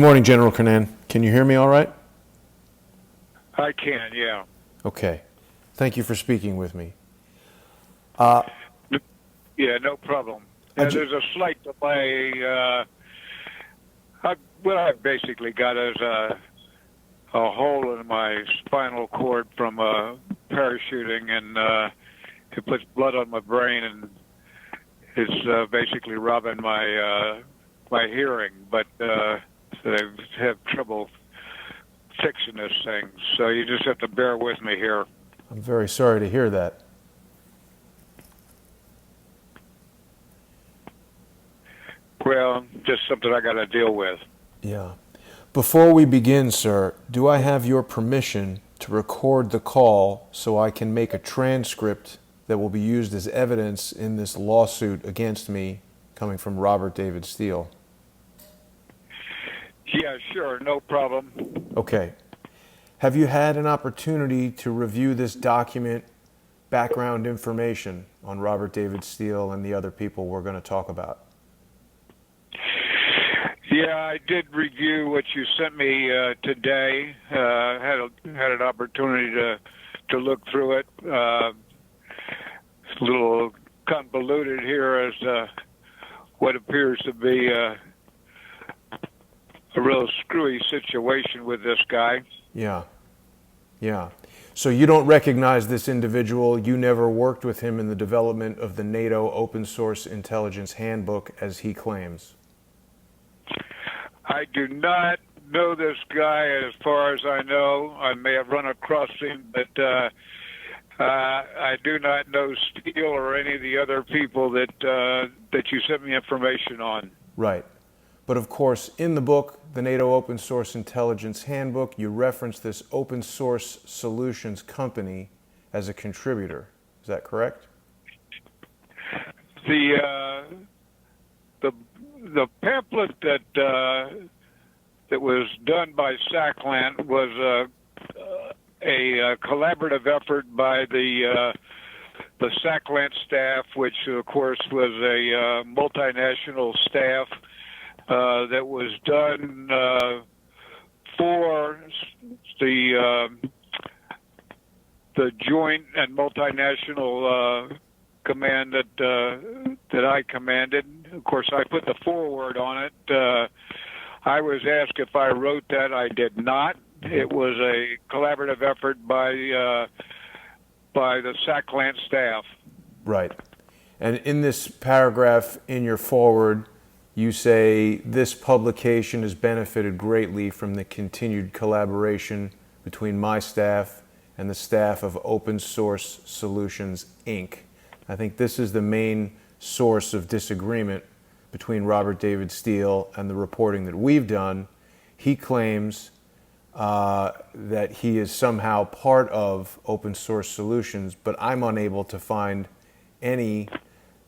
Good morning, General Kernan. Can you hear me all right? I can, yeah. Okay. Thank you for speaking with me. Yeah, no problem. There's a slight delay. What I've basically got is a hole in my spinal cord from parachuting, and it puts blood on my brain, and it's basically robbing my hearing. But I have trouble fixing this thing, so you just have to bear with me here. I'm very sorry to hear that. Well, just something I got to deal with. Yeah. Before we begin, sir, do I have your permission to record the call so I can make a transcript that will be used as evidence in this lawsuit against me coming from Robert David Steele? Yeah, sure, no problem. Okay. Have you had an opportunity to review this document, background information on Robert David Steele and the other people we're going to talk about? Yeah, I did review what you sent me today. Had an opportunity to look through it. It's a little convoluted here as what appears to be a real screwy situation with this guy. Yeah. Yeah. So you don't recognize this individual. You never worked with him in the development of the NATO open source intelligence handbook, as he claims. I do not know this guy as far as I know. I may have run across him, but I do not know Steele or any of the other people that you sent me information on. Right. But of course, in the book, the NATO Open Source Intelligence Handbook, you reference this open source solutions company as a contributor. Is that correct? The pamphlet that was done by SACLANT was a collaborative effort by the SACLANT staff, which of course was a multinational staff that was done for the joint and multinational command that I commanded. Of course, I put the foreword on it. I was asked if I wrote that. I did not. It was a collaborative effort by the SACLANT staff. Right. And in this paragraph in your foreword, you say this publication has benefited greatly from the continued collaboration between my staff and the staff of Open Source Solutions, Inc. I think this is the main source of disagreement between Robert David Steele and the reporting that we've done. He claims that he is somehow part of Open Source Solutions, but I'm unable to find any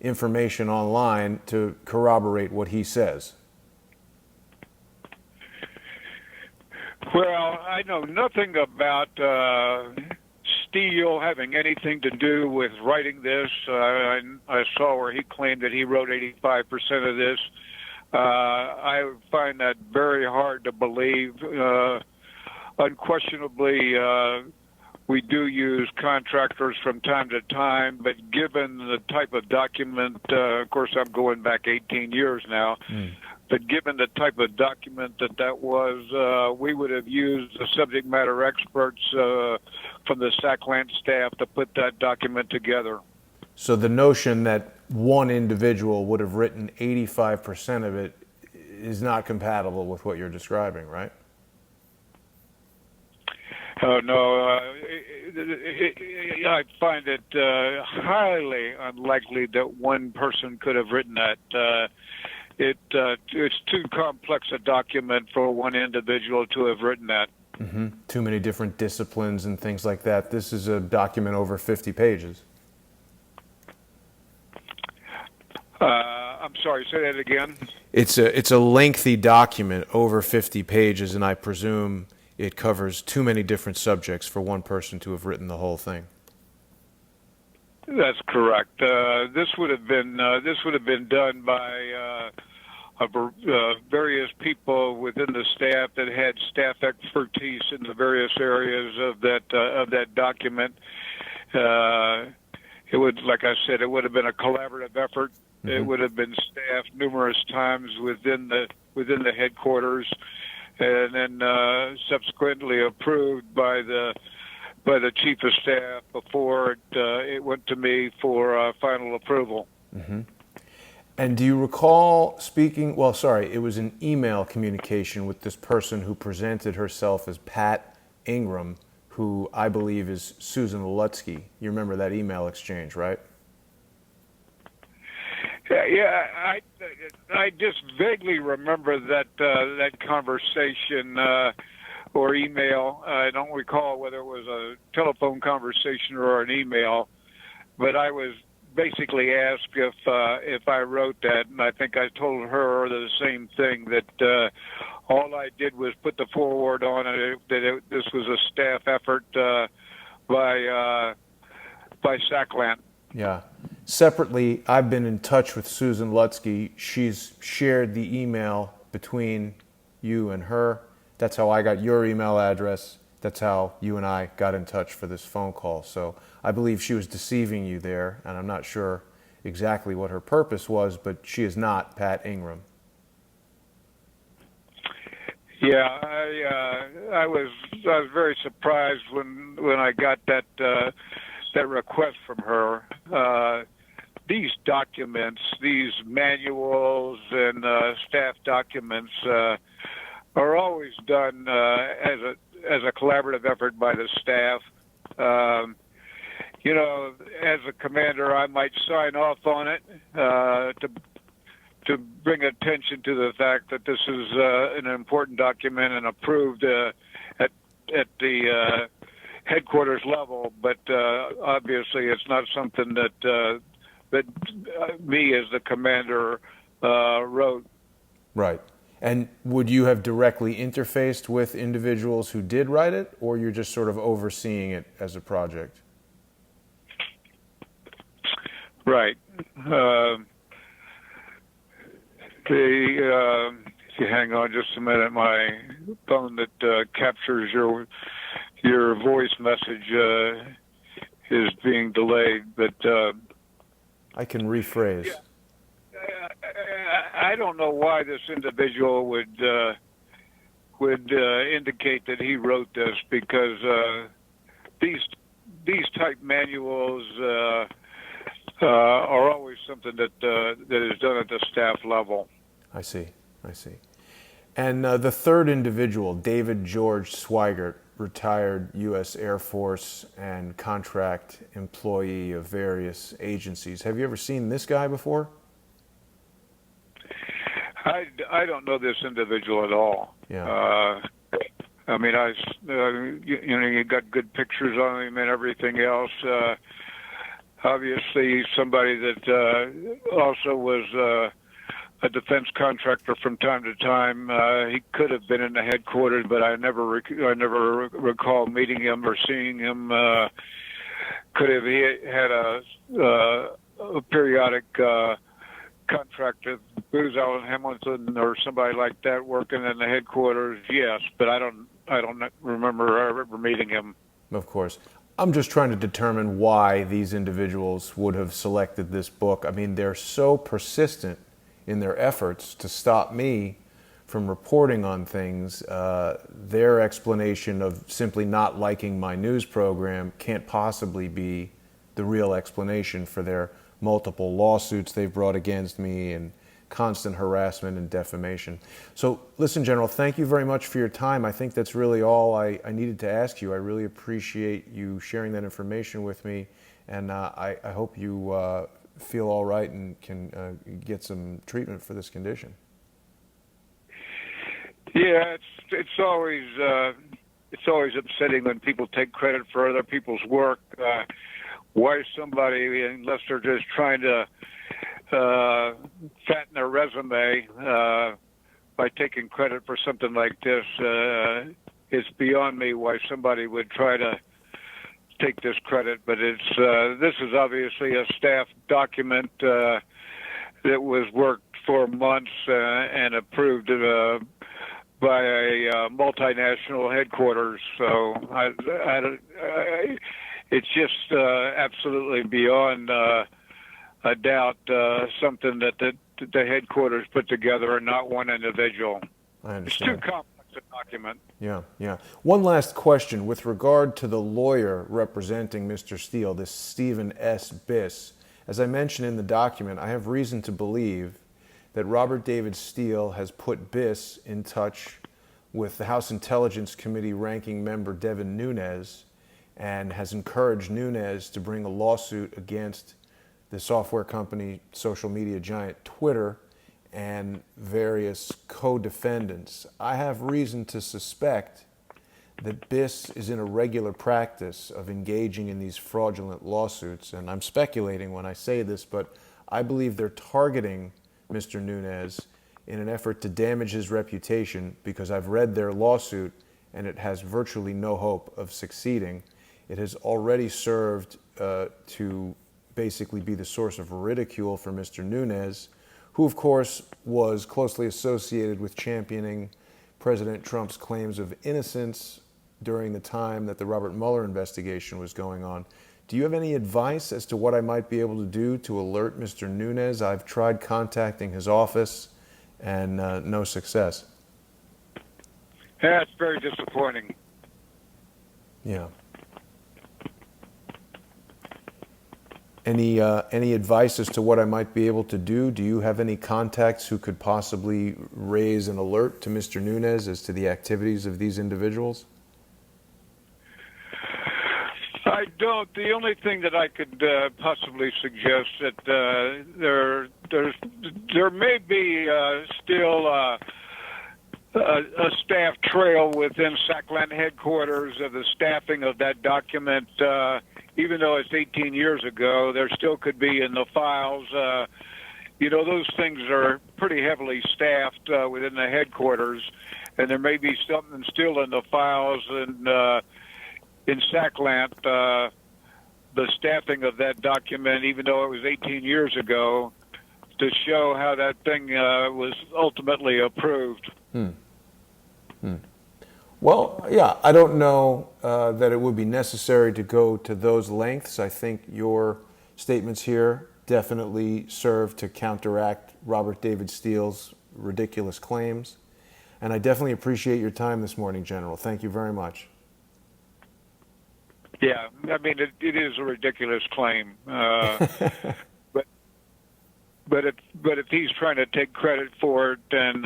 information online to corroborate what he says. Well, I know nothing about Steele having anything to do with writing this. I saw where he claimed that he wrote 85% of this. I find that very hard to believe. Unquestionably, we do use contractors from time to time, but given the type of document, of course I'm going back 18 years now, but given the type of document that was, we would have used the subject matter experts from the SACLANT staff to put that document together. So the notion that one individual would have written 85% of it is not compatible with what you're describing, right? Oh, no, I find it highly unlikely that one person could have written that. It's too complex a document for one individual to have written that. Mm-hmm. Too many different disciplines and things like that. This is a document over 50 pages. I'm sorry, say that again. It's a lengthy document over 50 pages, and I presume it covers too many different subjects for one person to have written the whole thing. That's correct. This would have been done by various people within the staff that had staff expertise in the various areas of that document. It would, like I said, it would have been a collaborative effort. Mm-hmm. It would have been staffed numerous times within the headquarters, and then subsequently approved by the chief of staff before it went to me for final approval. Mm-hmm. And do you recall speaking? Well, sorry, it was an email communication with this person who presented herself as Pat Ingram, who I believe is Susan Lutsky. You remember that email exchange, right? Yeah, I just vaguely remember that conversation or email. I don't recall whether it was a telephone conversation or an email, but I was basically asked if I wrote that, and I think I told her the same thing, that all I did was put the forward on it, this was a staff effort by SACLANT. Yeah. Separately, I've been in touch with Susan Lutsky. She's shared the email between you and her. That's how I got your email address. That's how you and I got in touch for this phone call. So I believe she was deceiving you there, and I'm not sure exactly what her purpose was, but she is not Pat Ingram. Yeah, I was very surprised when I got that request from her. These documents, these manuals and staff documents are always done as a collaborative effort by the staff. As a commander, I might sign off on it to bring attention to the fact that this is an important document and approved at the headquarters level. But obviously, it's not something that me as the commander wrote. Right. And would you have directly interfaced with individuals who did write it, or you're just sort of overseeing it as a project? Right. If you hang on just a minute, my phone that captures your voice message is being delayed, but I can rephrase. Yeah. I don't know why this individual would indicate that he wrote this, because these type manuals are always something that is done at the staff level. I see. And the third individual, David George Swigert, retired U.S. Air Force and contract employee of various agencies. Have you ever seen this guy before? I don't know this individual at all. Yeah. I mean, you got good pictures on him and everything else. Obviously, somebody that also was a defense contractor from time to time. He could have been in the headquarters, but I never recall meeting him or seeing him. Could have he had a periodic contract with Booz Allen Hamilton or somebody like that working in the headquarters? Yes, but I don't remember ever meeting him. Of course. I'm just trying to determine why these individuals would have selected this book. I mean, they're so persistent in their efforts to stop me from reporting on things. Their explanation of simply not liking my news program can't possibly be the real explanation for their multiple lawsuits they've brought against me and constant harassment and defamation. So listen, General, thank you very much for your time. I think that's really all I needed to ask you. I really appreciate you sharing that information with me, and I hope you feel all right and can get some treatment for this condition. Yeah, it's always upsetting when people take credit for other people's work. Why somebody, unless they're just trying to fatten their resume by taking credit for something like this, it's beyond me why somebody would try to take this credit. But this is obviously a staff document that was worked for months and approved by a multinational headquarters. So it's just absolutely beyond a doubt something that the headquarters put together and not one individual. I It's understand. too complex a document. Yeah, yeah. One last question with regard to the lawyer representing Mr. Steele, this Stephen S. Biss. As I mentioned in the document, I have reason to believe that Robert David Steele has put Biss in touch with the House Intelligence Committee ranking member Devin Nunes and has encouraged Nunes to bring a lawsuit against the software company, social media giant Twitter, and various co-defendants. I have reason to suspect that Biss is in a regular practice of engaging in these fraudulent lawsuits, and I'm speculating when I say this, but I believe they're targeting Mr. Nunes in an effort to damage his reputation because I've read their lawsuit and it has virtually no hope of succeeding. It has already served to basically be the source of ridicule for Mr. Nunes, who of course was closely associated with championing President Trump's claims of innocence during the time that the Robert Mueller investigation was going on. Do you have any advice as to what I might be able to do to alert Mr. Nunes? I've tried contacting his office and no success. Yeah, it's very disappointing. Yeah. Any advice as to what I might be able to do? Do you have any contacts who could possibly raise an alert to Mr. Nunes as to the activities of these individuals? I don't. The only thing that I could possibly suggest that there may be still a staff trail within SACLANT headquarters of the staffing of that document. Even though it's 18 years ago, there still could be in the files. Those things are pretty heavily staffed within the headquarters, and there may be something still in the files and in SACLANT, the staffing of that document, even though it was 18 years ago, to show how that thing was ultimately approved. Well, yeah, I don't know that it would be necessary to go to those lengths. I think your statements here definitely serve to counteract Robert David Steele's ridiculous claims. And I definitely appreciate your time this morning, General. Thank you very much. Yeah, I mean, it is a ridiculous claim. But if he's trying to take credit for it and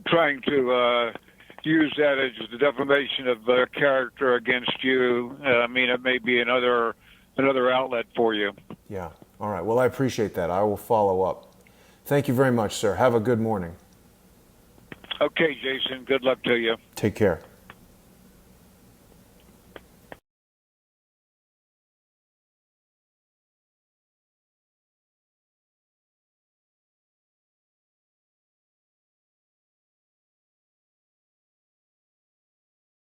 trying to use that as the defamation of character against you, I mean, it may be another outlet for you. Yeah. All right. Well, I appreciate that. I will follow up. Thank you very much, sir. Have a good morning. Okay, Jason. Good luck to you. Take care.